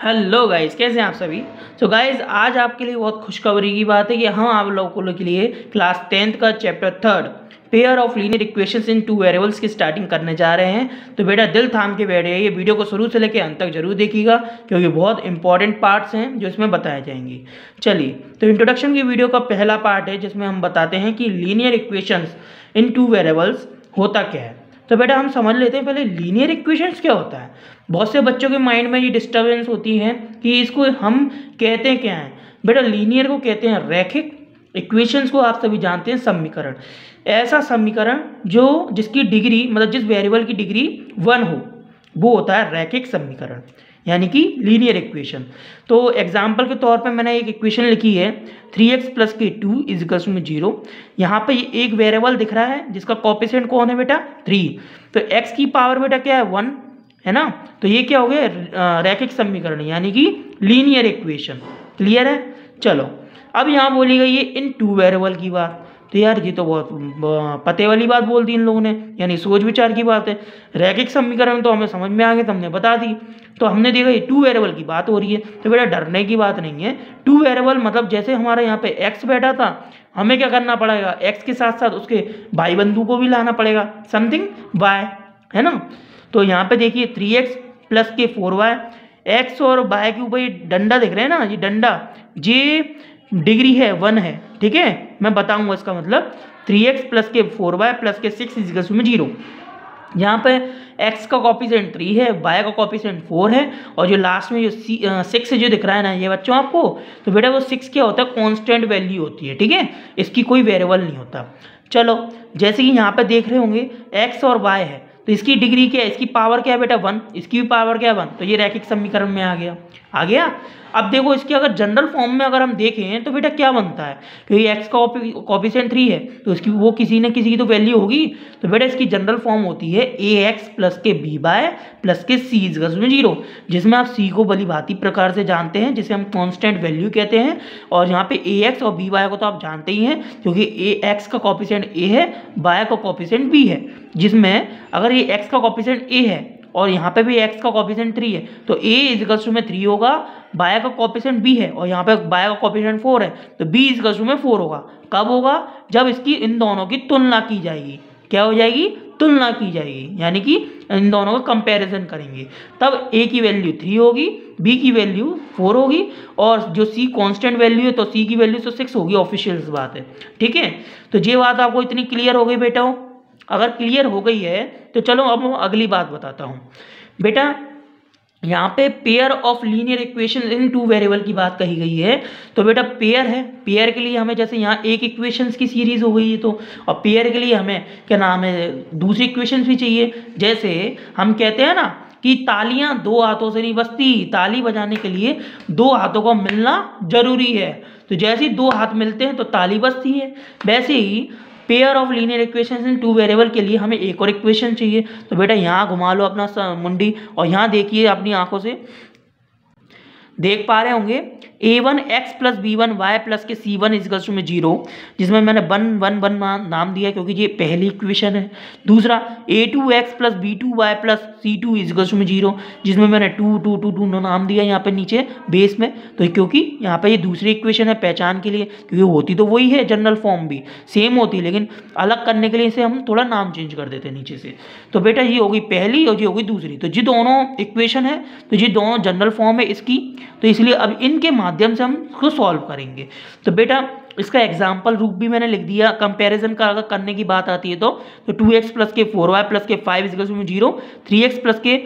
Hello guys, कैसे हैं आप सभी। तो गाइस, आज आपके लिए बहुत खुशखबरी की बात है कि हम आप लोगों के लिए क्लास 10th का chapter 3 pair of linear equations in two variables की स्टार्टिंग करने जा रहे हैं। तो बेटा दिल थाम के बैठे, ये वीडियो को शुरू से लेकर अंत तक जरूर देखिएगा क्योंकि बहुत इंपॉर्टेंट पार्ट्स हैं जो इसमें बताए जाएंगे। चलिए, तो इंट्रोडक्शन की वीडियो का पहला पार्ट है जिसमें हम बताते हैं कि linear equations in two variables होता क्या है। तो बेटा हम समझ लेते हैं पहले लीनियर इक्वेशंस क्या होता है। बहुत से बच्चों के माइंड में ये डिस्टर्बेंस होती है कि इसको हम कहते हैं क्या है। बेटा लीनियर को कहते हैं रैखिक, इक्वेशंस को आप सभी जानते हैं समीकरण। ऐसा समीकरण जो जिसकी डिग्री मतलब जिस वेरिएबल की डिग्री 1 हो वो होता है रैखिक समीकरण, यानी कि लीनियर इक्वेशन। तो एग्जाम्पल के तौर पे मैंने एक इक्वेशन लिखी है 3x + k2 = 0। यहाँ पे एक वेरिएबल दिख रहा है जिसका कोएफिशिएंट कौन है बेटा 3। तो x की पावर बेटा क्या है 1 है ना। तो ये क्या हो गया रैखिक समीकरण यानी कि लीनियर इक्वेशन। क्लियर है। चलो अब यहाँ बोली गई है इन टू वेरिएबल की बात। तो यार ये तो बहुत पते वाली बात बोल दी इन लोगों ने, यानी सोच विचार की बात है। रैखिक समीकरण तो हमें समझ में आ गया, तो हमने बता दी। तो हमने देखा ये टू वेरिएबल की बात हो रही है, तो बेटा डरने की बात नहीं है। टू वेरिएबल मतलब जैसे हमारे यहाँ पे x बैठा था, हमें क्या करना पड़ेगा x के साथ साथ उसके भाई बंधु को भी लाना पड़ेगा, समथिंग y, है ना। तो यहाँ पे देखिए 3x + k 4y, x और y के ऊपर ये डंडा दिख रहे हैं ना, ये डंडा ये डिग्री है 1 है, ठीक है। मैं बताऊंगा इसका मतलब 3x + k 4y + k 6 = 0। यहाँ पे x का कोएफिशिएंट 3 है, y का कोएफिशिएंट 4 है, और जो लास्ट में जो 6 जो दिख रहा है ना ये बच्चों आपको, तो बेटा वो 6 क्या होता है कांस्टेंट वैल्यू होती है, ठीक है। इसकी कोई वेरिएबल नहीं होता। चलो जैसे कि यहाँ पे देख रहे होंगे x और y है, तो इसकी डिग्री क्या है, इसकी पावर क्या है बेटा 1, इसकी भी पावर क्या है 1। तो ये रैखिक समीकरण में आ गया। अब देखो इसकी अगर जनरल फॉर्म में अगर हम देखें तो बेटा क्या बनता है, क्योंकि x का कोएफिशिएंट 3 है तो इसकी वो किसी न किसी की तो वैल्यू होगी। तो बेटा इसकी जनरल फॉर्म होती है ax + k by + k c = 0, जिसमें आप c को भली भांति प्रकार से जानते हैं जिसे हम कांस्टेंट वैल्यू कहते हैं। और यहाँ पे ax और by को तो आप जानते ही हैं क्योंकि ax का कोएफिशिएंट a है, y का कोएफिशिएंट b है, जिसमें अगर ये x का कोएफिशिएंट a है और यहाँ पे भी x का कोएफिशिएंट 3 है तो a = 3 होगा, y का कोएफिशिएंट b है और यहाँ पे y का कोएफिशिएंट 4 है तो b = 4 होगा। कब होगा, जब इसकी इन दोनों की तुलना की जाएगी। क्या हो जाएगी, तुलना की जाएगी, यानी कि इन दोनों का कंपैरिजन करेंगे, तब a की वैल्यू 3 होगी, b की वैल्यू 4 होगी, और जो c कांस्टेंट वैल्यू है तो c की वैल्यू तो 6 होगी, ऑफिशियल बात है, ठीक है। तो ये बात आपको इतनी क्लियर हो गई बेटा। अगर क्लियर हो गई है तो चलो अब मैं अगली बात बताता हूँ। बेटा यहाँ पे pair of linear equation in two variable की बात कही गई है। तो बेटा पेयर है, पेयर के लिए हमें जैसे यहाँ एक इक्वेशंस की सीरीज हो गई है तो, और पेयर के लिए हमें क्या नाम है दूसरी इक्वेशंस भी चाहिए। जैसे हम कहते हैं ना कि तालियां दो हाथों से नहीं बजती, ताली बजाने के लिए दो हाथों का मिलना जरूरी है। तो जैसे ही दो हाथ मिलते हैं तो ताली बजती है, वैसे ही pair of linear equations in two variable के लिए हमें एक और इक्वेशन चाहिए। तो बेटा यहाँ घुमा लो अपना मुंडी और यहाँ देखिए अपनी आंखों से, देख पा रहे होंगे a1x + b1y + k c1 = 0, जिसमें मैंने 1 1 1 नाम दिया क्योंकि ये पहली इक्वेशन है। दूसरा a2x + b2y + c2 = 0, जिसमें मैंने 2 2 2 2 नाम दिया यहाँ पे नीचे बेस में। तो क्योंकि यहाँ पे ये दूसरी इक्वेशन है पहचान के लिए, क्योंकि होती तो वही है, जनरल फॉर्म भी सेम होती है, लेकिन अलग करने के लिए इसे हम थोड़ा नाम चेंज कर देते हैं नीचे से। तो बेटा ये होगी पहली और ये होगी दूसरी, तो ये दोनों इक्वेशन है, तो ये दोनों जनरल फॉर्म है इसकी, तो इसलिए अब इनके माध्यम से हम इसको सॉल्व करेंगे। तो बेटा इसका एग्जाम्पल रूप भी मैंने लिख दिया। कंपैरिजन का अगर करने की बात आती है तो 2x + k 4y + k 5 = 0, 3x + k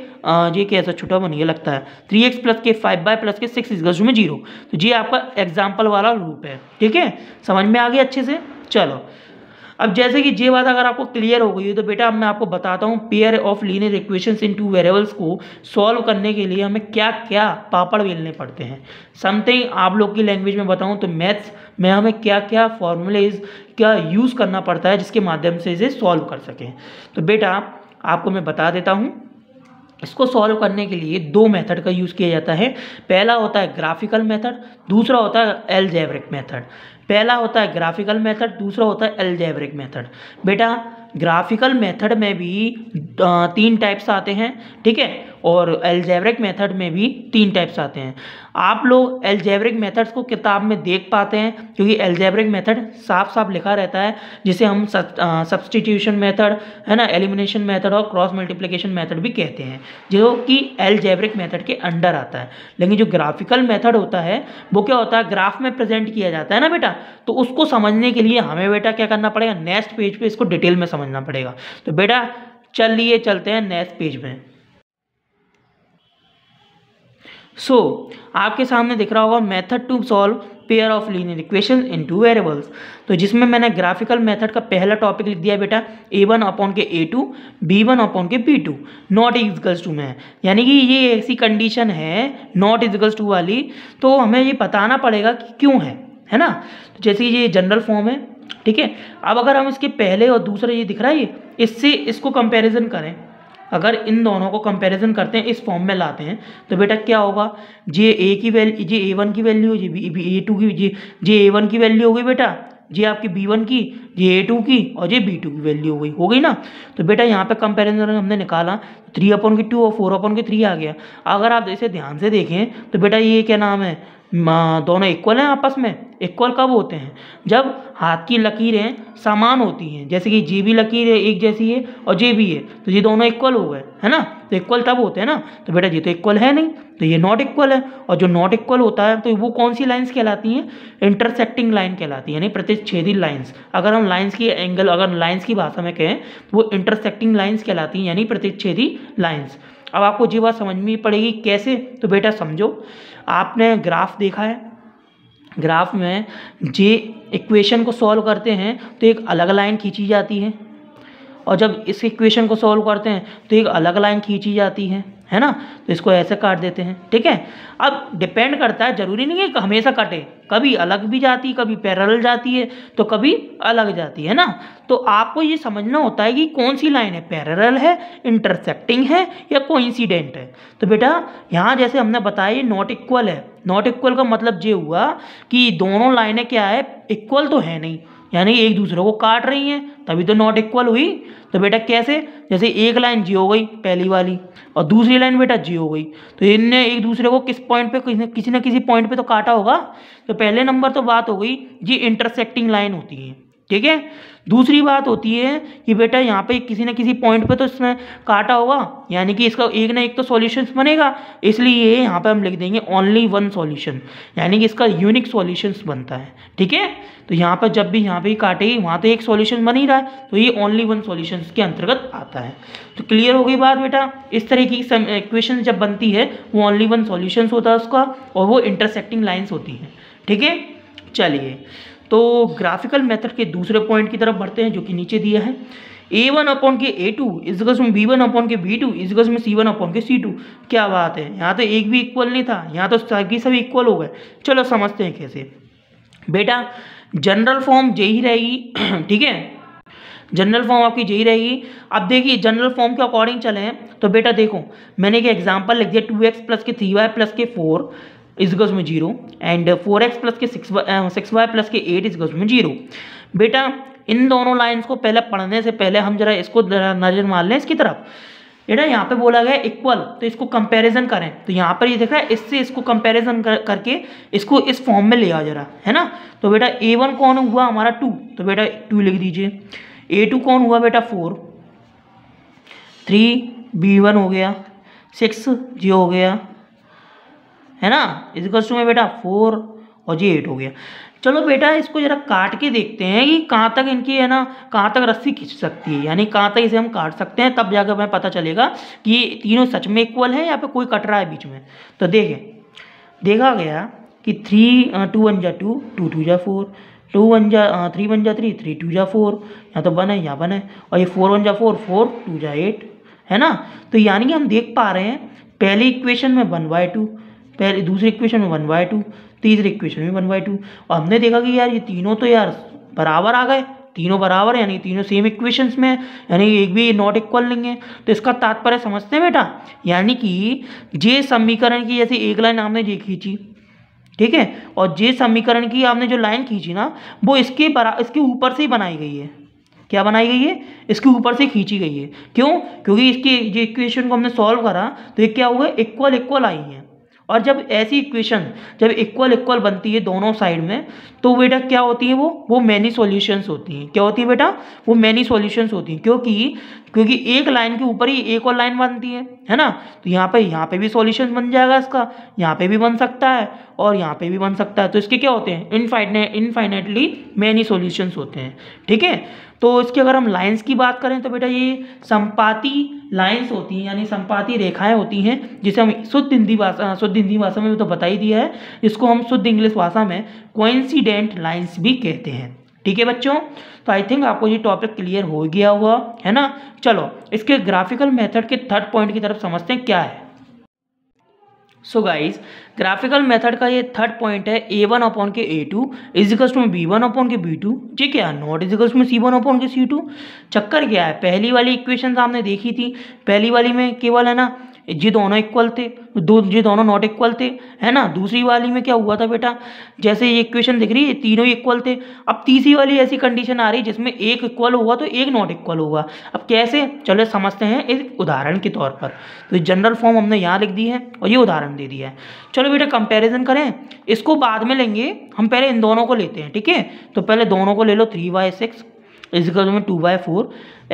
ये कैसा छोटा बन गया लगता है, 3x + k 5y + k 6 = 0। तो ये आपका एग्जाम्पल वाला रूप है, ठीक है, समझ में आ गया अच्छे से। चलो अब जैसे कि ये बात अगर आपको क्लियर हो गई है तो बेटा अब मैं आपको बताता हूँ pair of linear equations in two variables को सॉल्व करने के लिए हमें क्या क्या पापड़ बेलने पड़ते हैं। समथिंग आप लोग की लैंग्वेज में बताऊँ तो मैथ्स में हमें क्या क्या फॉर्मूलेज क्या यूज़ करना पड़ता है जिसके माध्यम से इसे सॉल्व कर सकें। तो बेटा आपको मैं बता देता हूँ, इसको सॉल्व करने के लिए दो मेथड का यूज़ किया जाता है। पहला होता है ग्राफिकल मेथड, दूसरा होता है अलजेब्रिक मेथड। पहला होता है ग्राफिकल मेथड, दूसरा होता है अलजेब्रिक मेथड। बेटा ग्राफिकल मेथड में भी 3 टाइप्स आते हैं, ठीक है, और एल्जेब्रिक मेथड में भी 3 टाइप्स आते हैं। आप लोग एल्जेब्रिक मेथड्स को किताब में देख पाते हैं क्योंकि एल्जेब्रिक मेथड साफ साफ लिखा रहता है, जिसे हम सब्स्टिट्यूशन मेथड है ना, एलिमिनेशन मेथड और क्रॉस मल्टीप्लिकेशन मेथड भी कहते हैं, जो कि एल्जेब्रिक मेथड के अंडर आता है। लेकिन जो ग्राफिकल मेथड होता है वो क्या होता है, ग्राफ में प्रेजेंट किया जाता है ना बेटा, तो उसको समझने के लिए हमें बेटा क्या करना पड़ेगा, नेक्स्ट पेज पे इसको डिटेल में समझना पड़ेगा। तो बेटा चलिए चलते हैं नेक्स्ट पेज में। आपके सामने दिख रहा होगा method to solve pair of linear equation in 2 variables. तो जिसमें मैंने ग्राफिकल मेथड का पहला टॉपिक लिख दिया बेटा a1 अपॉन के a2 b1 अपॉन के b2 नॉट इक्वल्स टू में, यानी कि ये ऐसी कंडीशन है नॉट इक्वल्स टू वाली, तो हमें ये बताना पड़ेगा कि क्यों है ना। तो जैसे ये जनरल फॉर्म है, ठीक है। अब अगर हम इसके पहले और दूसरे ये दिख रहा है, इससे इसको कंपेरिजन करें, अगर इन दोनों को कंपैरिजन करते हैं, इस फॉर्म में लाते हैं, तो बेटा क्या होगा, जे ए की वैल्यू, जे ए1 की वैल्यू, जे ए2 की, जे ए1 की वैल्यू हो गई बेटा, जे आपकी b1 की, जे ए2 की और जे b2 की वैल्यू हो गई ना। तो बेटा यहाँ पे कंपैरिजन हमने निकाला 3 अपॉन के 2 और 4 अपॉन के 3 आ गया। अगर आप इसे ध्यान से देखें तो बेटा ये क्या नाम है, दोनों इक्वल हैं आपस में। इक्वल कब होते हैं, जब हाथ की लकीरें समान होती हैं, जैसे कि जे भी लकीर है एक जैसी है और जे भी है, तो ये दोनों इक्वल हो गए, है ना। तो इक्वल तब होते हैं ना, तो बेटा ये तो इक्वल है नहीं, तो ये नॉट इक्वल है। और जो नॉट इक्वल होता है तो वो कौन सी लाइंस कहलाती हैं, इंटरसेक्टिंग लाइन कहलाती है, यानी प्रतिच्छेदी लाइंस। अगर हम लाइंस की एंगल, अगर लाइंस की भाषा में कहें तो वो इंटरसेक्टिंग लाइंस कहलाती हैं, यानी प्रतिच्छेदी लाइंस। अब आपको ये बात समझ में पड़ेगी कैसे, तो बेटा समझो, आपने ग्राफ देखा है, ग्राफ में जे इक्वेशन को सॉल्व करते हैं तो एक अलग लाइन खींची जाती है, और जब इस इक्वेशन को सॉल्व करते हैं तो एक अलग लाइन खींची जाती है ना। तो इसको ऐसे काट देते हैं, ठीक है। अब डिपेंड करता है, जरूरी नहीं है कि हमेशा कटे, कभी अलग भी जाती, कभी पैरेलल जाती है तो कभी अलग जाती है ना। तो आपको ये समझना होता है कि कौन सी लाइन है, पैरेलल है, इंटरसेक्टिंग है या कोइंसिडेंट है। तो बेटा यहाँ जैसे हमने बताया ये नॉट इक्वल है। नॉट इक्वल का मतलब ये हुआ कि दोनों लाइनें क्या है, इक्वल तो है नहीं, यानी एक दूसरे को काट रही हैं, तभी तो नॉट इक्वल हुई। तो बेटा कैसे, जैसे एक लाइन जी हो गई पहली वाली और दूसरी लाइन बेटा जी हो गई, तो इनने एक दूसरे को किस पॉइंट पे, किसी न किसी पॉइंट पे तो काटा होगा। तो पहले नंबर तो बात हो गई ये इंटरसेक्टिंग लाइन होती है, ठीक है। दूसरी बात होती है कि बेटा यहाँ पे किसी न किसी पॉइंट पे तो इसने काटा होगा, यानी कि इसका एक ना एक तो सॉल्यूशंस बनेगा, इसलिए यहाँ पे हम लिख देंगे ओनली वन सॉल्यूशन, यानी कि इसका यूनिक सॉल्यूशंस बनता है, ठीक है। तो यहाँ पर जब भी यहाँ पे काटेगी वहाँ तो एक सॉल्यूशन बन ही रहा है, तो ये ओनली वन सॉल्यूशंस के अंतर्गत आता है। तो क्लियर हो गई बात बेटा, इस तरह की इक्वेशन जब बनती है वो ओनली वन सॉल्यूशंस होता है उसका, और वो इंटरसेक्टिंग लाइन्स होती हैं, ठीक है। चलिए तो ग्राफिकल मेथड के दूसरे पॉइंट की तरफ बढ़ते हैं, जो कि नीचे दिया है, a1 अपॉन के a2 इजगस में b1 अपॉन के b2 इजगस में c1 अपॉन के c2। क्या बात है, यहाँ तो एक भी इक्वल नहीं था, यहाँ तो सभी इक्वल हो गए। चलो समझते हैं कैसे। बेटा जनरल फॉर्म यही रहेगी, ठीक है, जनरल फॉर्म आपकी यही रहेगी। अब देखिए जनरल फॉर्म के अकॉर्डिंग चले हैं तो बेटा देखो मैंने एक एग्जांपल लिख दिया, 2x प्लस के 3y प्लस के 4 इजगस में 0 एंड 4x प्लस के 6y प्लस के 8 इजगस में 0। बेटा इन दोनों लाइंस को पहले पढ़ने से पहले हम जरा इसको नजर मार लें इसकी तरफ। बेटा यहाँ पे बोला गया इक्वल, तो इसको कंपैरिजन करें, तो यहाँ पर ये दिख रहा है, इससे इसको कंपैरिजन करके इसको इस फॉर्म में ले आ जरा, है ना। तो बेटा a1 कौन हुआ हमारा 2, तो बेटा 2 लिख दीजिए। a2 कौन हुआ बेटा 4, 3 b1 हो गया, 6 जी हो गया, है ना, इक्वल्स टू में बेटा 4 और जी 8 हो गया। चलो बेटा इसको जरा काट के देखते हैं कि कहाँ तक इनकी है ना, कहाँ तक रस्सी खींच सकती है, यानी कहाँ तक इसे हम काट सकते हैं, तब जाकर हमें पता चलेगा कि ये तीनों सच में इक्वल है या फिर कोई कट रहा है बीच में। तो देखा गया कि 2 1 जा 2, 2 2 जा 4, 2 1 जा 3 1 जा 3, 3 2 जा 4, यहाँ तो बने यहाँ बने, और ये 4 1 जा 4, 4 2 जा 8, है ना। तो यानी कि हम देख पा रहे हैं पहली इक्वेशन में 1/2, पहले दूसरी इक्वेशन में 1/2, तीसरी इक्वेशन में 1/2, और हमने देखा कि यार ये तीनों तो यार बराबर आ गए, तीनों बराबर, यानी तीनों सेम इक्वेशंस में, यानी एक भी नॉट इक्वल नहीं है। तो इसका तात्पर्य समझते हैं बेटा, यानी कि जे समीकरण की जैसे एक लाइन आपने ये खींची, ठीक है, और जे समीकरण की आपने जो लाइन खींची ना वो इसके ऊपर से ही बनाई गई है, क्या बनाई गई है, इसके ऊपर से खींची गई है। क्यों? क्योंकि इसकी जो इक्वेशन को हमने सॉल्व करा तो ये क्या हुआ, इक्वल इक्वल आई हैं। और जब ऐसी इक्वेशन जब इक्वल इक्वल बनती है दोनों साइड में, तो बेटा क्या होती है, वो मैनी सॉल्यूशंस होती हैं। क्या होती है बेटा, वो मैनी सॉल्यूशंस होती हैं। क्योंकि एक लाइन के ऊपर ही एक और लाइन बनती है ना। तो यहाँ पे भी सॉल्यूशन बन जाएगा इसका, यहाँ पे भी बन सकता है और यहाँ पे भी बन सकता है। तो इसके क्या होते हैं, इनफाइनेटली मैनी सॉल्यूशंस होते हैं। ठीक है, तो इसके अगर हम लाइंस की बात करें तो बेटा ये संपाती लाइंस होती हैं, यानी संपाती रेखाएं होती हैं, जिसे हम शुद्ध हिंदी भाषा में भी तो बता ही दिया है, इसको हम शुद्ध इंग्लिश भाषा में कोइंसिडेंट लाइंस भी कहते हैं। ठीक है बच्चों, तो आई थिंक आपको ये टॉपिक क्लियर हो गया हुआ है ना। चलो इसके ग्राफिकल मेथड के थर्ड पॉइंट की तरफ समझते हैं क्या है। सो गाइज, ग्राफिकल मेथड का ये थर्ड पॉइंट है A1 अपॉन के A2 इजिकल्स में B1 अपॉन के B2, ठीक है, नॉट इजिकल्स में C1 अपॉन के C2। चक्कर क्या है, पहली वाली इक्वेशन आपने देखी थी, पहली वाली में केवल है ना ये दोनों इक्वल थे, ये दोनों नॉट इक्वल थे, है ना। दूसरी वाली में क्या हुआ था बेटा, जैसे ये इक्वेशन दिख रही है तीनों इक्वल थे। अब तीसरी वाली ऐसी कंडीशन आ रही है जिसमें एक इक्वल होगा तो एक नॉट इक्वल होगा। अब कैसे, चलो समझते हैं एक उदाहरण के तौर पर। तो जनरल फॉर्म हमने यहाँ लिख दी है और ये उदाहरण दे दिया है। चलो बेटा कंपैरिजन करें, इसको बाद में लेंगे, हम पहले इन दोनों को लेते हैं। ठीक है, तो पहले दोनों को ले लो, 3y6 इजिकल में 2y4,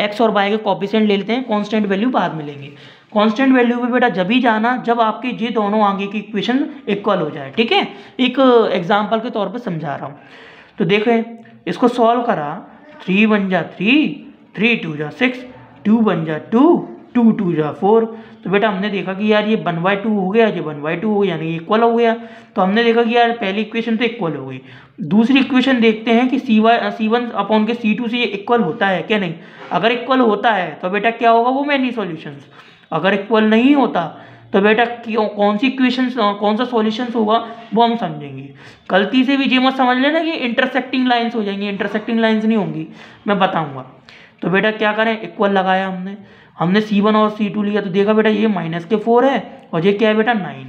x और y के कोफिशिएंट ले लेते हैं, कांस्टेंट वैल्यू बाद में लेंगे। कांस्टेंट वैल्यू पे बेटा जब ही जाना जब आपके ये दोनों आगे की इक्वेशन इक्वल हो जाए। ठीक है, एक एग्जांपल के तौर पे समझा रहा हूँ। तो देखें, इसको सॉल्व करा, 3 1 जा 3, 3 2 जा 6, 2 1 जा 2, 2 2 जा 4। तो बेटा हमने देखा कि यार ये 1/2 हो गया, ये 1/2 हो गया, यानी इक्वल हो गया। तो हमने देखा कि यार पहली इक्वेशन तो इक्वल हो गई। दूसरी इक्वेशन देखते हैं कि C1 अपॉन के C2 से ये इक्वल होता है क्या नहीं। अगर इक्वल होता है तो बेटा क्या होगा, वो मैनी सॉल्यूशंस। अगर इक्वल नहीं होता तो बेटा कौन सी इक्वेशन कौन सा सॉल्यूशंस होगा वो हम समझेंगे। गलती से भी ये मत समझ लेना कि इंटरसेक्टिंग लाइंस हो जाएंगी, इंटरसेक्टिंग लाइंस नहीं होंगी, मैं बताऊंगा। तो बेटा क्या करें, इक्वल लगाया हमने C1 और C2 लिया, तो देखा बेटा ये -4 है और ये क्या है बेटा 9।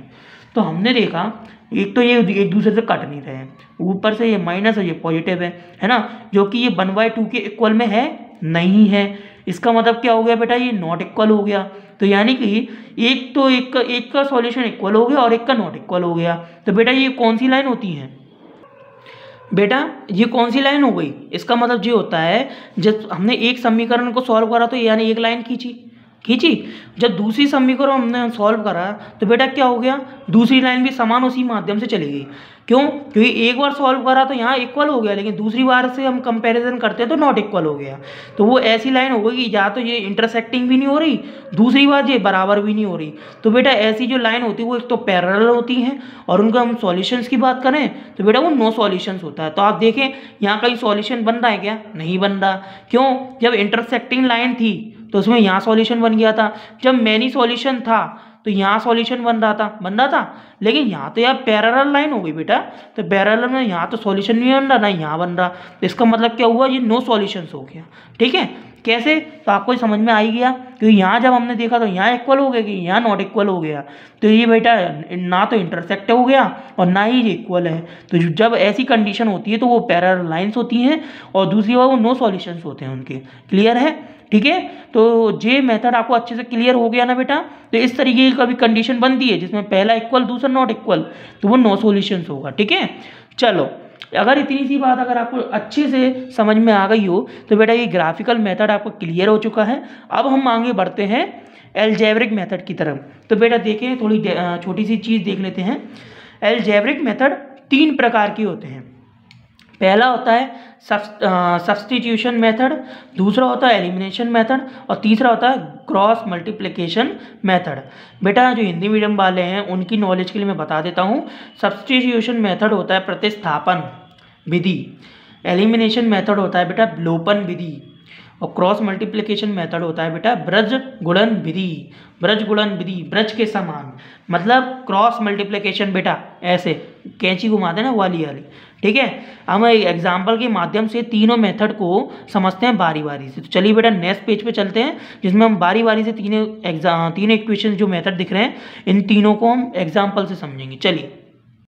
तो हमने देखा एक तो ये एक दूसरे से कट नहीं रहे हैं, ऊपर से ये माइनस है, ये पॉजिटिव है ना, जो कि ये 1/2 के इक्वल में है नहीं है। इसका मतलब क्या हो गया बेटा, ये नॉट इक्वल हो गया। तो यानी कि एक का सॉल्यूशन इक्वल हो गया और एक का नॉट इक्वल हो गया। तो बेटा ये कौन सी लाइन होती है, बेटा ये कौन सी लाइन हो गई, इसका मतलब ये होता है जब हमने एक समीकरण को सॉल्व करा तो यानी एक लाइन खींची, जब दूसरी समीकरण हमने सॉल्व करा तो बेटा क्या हो गया, दूसरी लाइन भी समान उसी माध्यम से चली गई। क्यों? क्योंकि एक बार सॉल्व करा तो यहाँ इक्वल हो गया, लेकिन दूसरी बार से हम कंपैरिजन करते हैं तो नॉट इक्वल हो गया। तो वो ऐसी लाइन हो गई कि या तो ये इंटरसेक्टिंग भी नहीं हो रही, दूसरी बार ये बराबर भी नहीं हो रही। तो बेटा ऐसी जो लाइन होती है वो एक तो पैरेलल होती हैं, और उनका हम सॉल्यूशंस की बात करें तो बेटा वो नो सॉल्यूशंस होता है। तो आप देखें यहाँ कहीं सॉल्यूशन बन रहा है क्या, नहीं बन रहा। क्यों? जब इंटरसेक्टिंग लाइन थी तो उसमें यहाँ सॉल्यूशन बन गया था, जब मैनी सॉल्यूशन था तो यहाँ सॉल्यूशन बन रहा था, लेकिन यहाँ तो यार पैरेलल लाइन हो गई बेटा। तो पैरेलल में यहाँ तो सॉल्यूशन नहीं बन रहा, ना यहाँ बन रहा। तो इसका मतलब क्या हुआ, ये नो सॉल्यूशंस हो गया। ठीक है, कैसे, तो आपको समझ में आ ही गया, क्योंकि यहाँ जब हमने देखा तो यहाँ इक्वल हो गया कि यहाँ नॉट इक्वल हो गया। तो ये बेटा ना तो इंटरसेक्ट हो गया और ना ही ये इक्वल है। तो जब ऐसी कंडीशन होती है तो वो पैरेलल लाइन्स होती हैं और दूसरी बार वो नो सॉल्यूशंस होते हैं उनके। क्लियर है? ठीक है, तो ये मेथड आपको अच्छे से क्लियर हो गया ना बेटा। तो इस तरीके की कभी कंडीशन बनती है जिसमें पहला इक्वल दूसरा नॉट इक्वल, तो वो नो सॉल्यूशंस होगा। ठीक है, चलो अगर इतनी सी बात अगर आपको अच्छे से समझ में आ गई हो तो बेटा ये ग्राफिकल मेथड आपको क्लियर हो चुका है। अब हम आगे बढ़ते हैं अलजेब्रिक मेथड की तरफ। तो बेटा देखें, थोड़ी छोटी सी चीज़ देख लेते हैं। अलजेब्रिक मेथड 3 प्रकार के होते हैं। पहला होता है सब्स्टिट्यूशन मेथड, दूसरा होता है एलिमिनेशन मेथड और तीसरा होता है क्रॉस मल्टीप्लिकेशन मेथड। बेटा जो हिंदी मीडियम वाले हैं उनकी नॉलेज के लिए मैं बता देता हूँ। सब्स्टिट्यूशन मेथड होता है प्रतिस्थापन विधि, एलिमिनेशन मेथड होता है बेटा विलोपन विधि, और क्रॉस मल्टीप्लिकेशन मेथड होता है बेटा ब्रज गुणन विधि। ब्रज गुणन विधि, ब्रज के समान, मतलब क्रॉस मल्टीप्लिकेशन बेटा ऐसे कैंची घुमा देना वाली। ठीक है, हम एग्जाम्पल के माध्यम से तीनों मेथड को समझते हैं बारी बारी से। तो चलिए बेटा नेक्स्ट पेज पे चलते हैं, जिसमें हम बारी बारी से तीनों इक्वेशन जो मेथड दिख रहे हैं इन तीनों को हम एग्जाम्पल से समझेंगे। चलिए